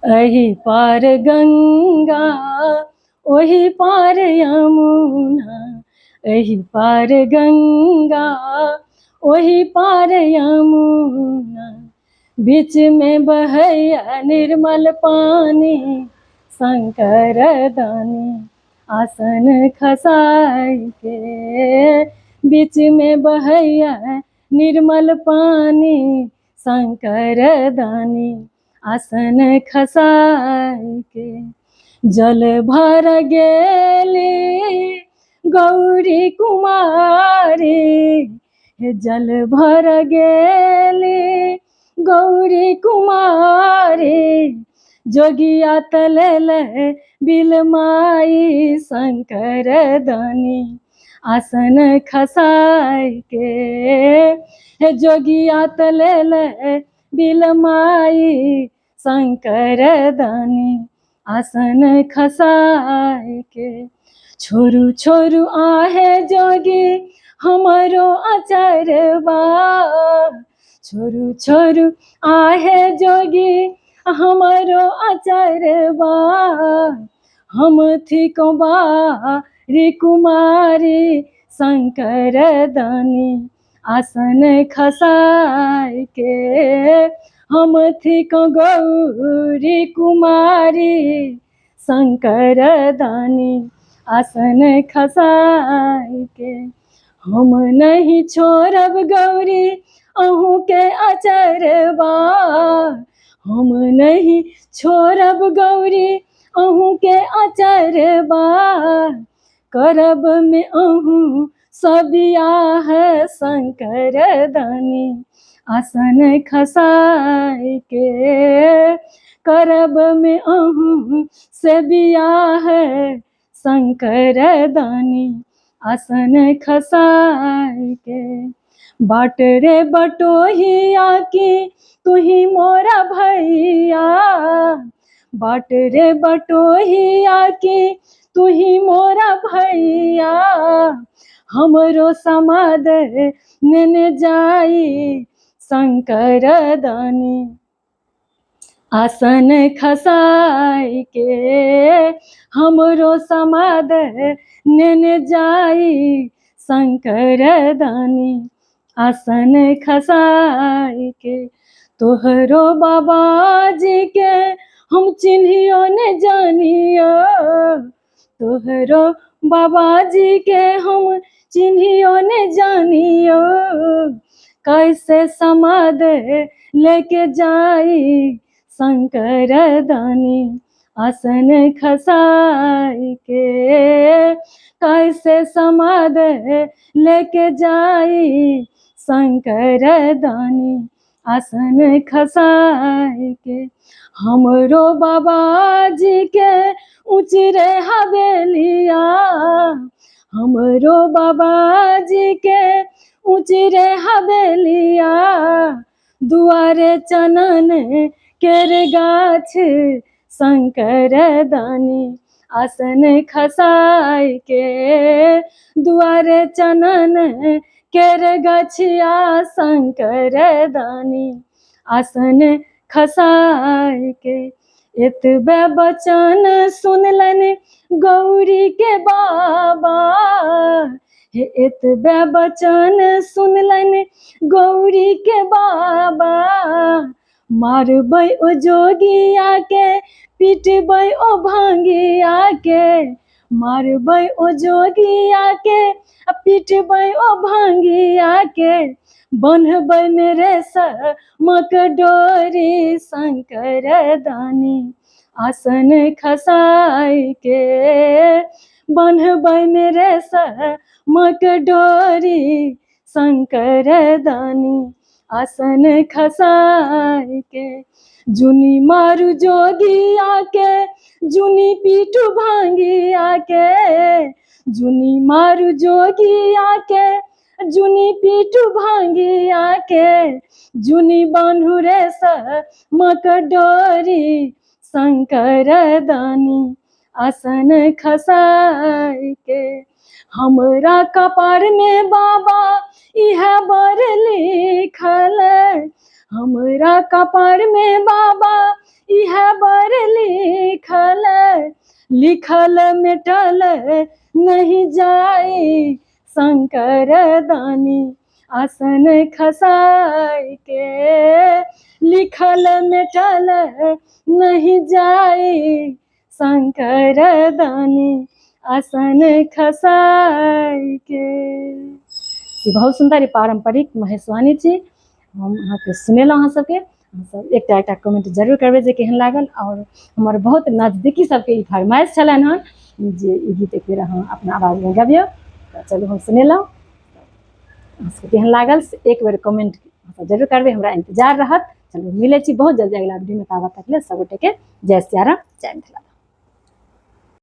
अही पार गंगा ओही पार यमुना, अही पार गंगा ओही पार यमुना, बीच में बहैया निर्मल पानी, शंकर दानी आसन खसाई के। बीच में बहैया निर्मल पानी, शंकर दानी आसन खसाई के। जल भर गेली गौरी कुमारी, हे जल भर गेली गौरी कुमारी, जोगिया तलेल बिलमाई, शंकर दानी आसन खसाई के। हे जोगिया तलेल बिलमाई, शंकर दानी आसन खसाई के। छोरू छोरू आहे जोगी हमारो अचरबा, छोरू छोरू आहे जोगी हमारो अचरबा, हम थी कुमारी कुमारी, शंकर दानी आसन खसाई के। हम थी गौरी कुमारी, शंकर दानी आसन खसाई के। हम नहीं छोड़ब गौरी अहू के अचरबा, हम नहीं छोड़ब गौरी अहू के अचरबा, करब में अहू सबियाह, शंकर दानी आसन खसाई के। करब में अहू से बियाह, शंकर दानी आसन खसाई के। बाट रे बटोहिया की तुही मोरा भैया, बाट रे बटोहिया की तुही मोरा भैया, हमरो समाद नेने जाई, शंकर दानी आसन खसाई के। हमरो समाद नेने जाई, शंकर दानी आसन खसाई के। तोहरो बाबा जी के हम चिन्हियो ने जानियो, तोहरो बाबा जी के हम चिन्हियो ने जानियो, कैसे समाद लेके जाई, शंकर दानी आसन खसाई के। कैसे समाद लेके जाई, शंकर दानी आसन खसाई के। हमरो बाबा जी के ऊँच रे हवेलिया, हमरो बाबा जी के ऊँच रे हवेलिया, दुआरे चनन केर गाछ, शंकर दानी आसन खसाई के। दुआरे चनन केर गछिया, शंकर दानी आसन खसाई के। एतबे बचन सुनलन गौरी के बाबा, हे एतबे बचन सुनलन गौरी के बाबा, मारबै ओ जोगिया के पिटबै ओ भांगिया के, मारबै ओ जोगिया के पिटबै ओ भांगिया के, बन्हबै मेरे समक डोरी, शंकर दानी आसन खसाई के। बन्हबै मेरे समक डोरी, शंकर दानी आसन खसाई के। जुनी मारू जोगिया के जुनी पीटू भांगिया के, जुनी मारू जोगिया के जुनी पीटू भांगिया के, जुनी बान्हू रे समक डोरी, शंकर दानी आसन खसाई के। हमरा कपार में बाबा इह बर लिखल, हमरा कपार में बाबा इह बर लिखल लिखल मिटल नहीं जाई शंकर दानी आसन खसाई के लिखल मिटल नहीं जाई शंकर दानी आसन खसाई के। ई बहुत सुंदर ई पारंपरिक महेशवाणी छी। हम अहाँके सुनेलहुँ अहाँ सबके, अहाँ सब एकटा एकटा कमेंट जरूर करबै जे केहन लागल। और हमर बहुत नजदीकी सबके ई फरमाइश छलनि हँ जे ई गीत एक बेर अहाँ अपना आवाजमे गबियौ। तऽ चलू हम सुनेलहुँ, अहाँ सबके केहन लागल से एक बेर कमेंट अहाँ सब जरूर करबै, हमरा इंतजार रहत। चलू मिलै छी बहुत जल्दी अगिला वीडियोमे, ताबत तक लेल सब गोटेके जय सिया राम, जय मिथिला।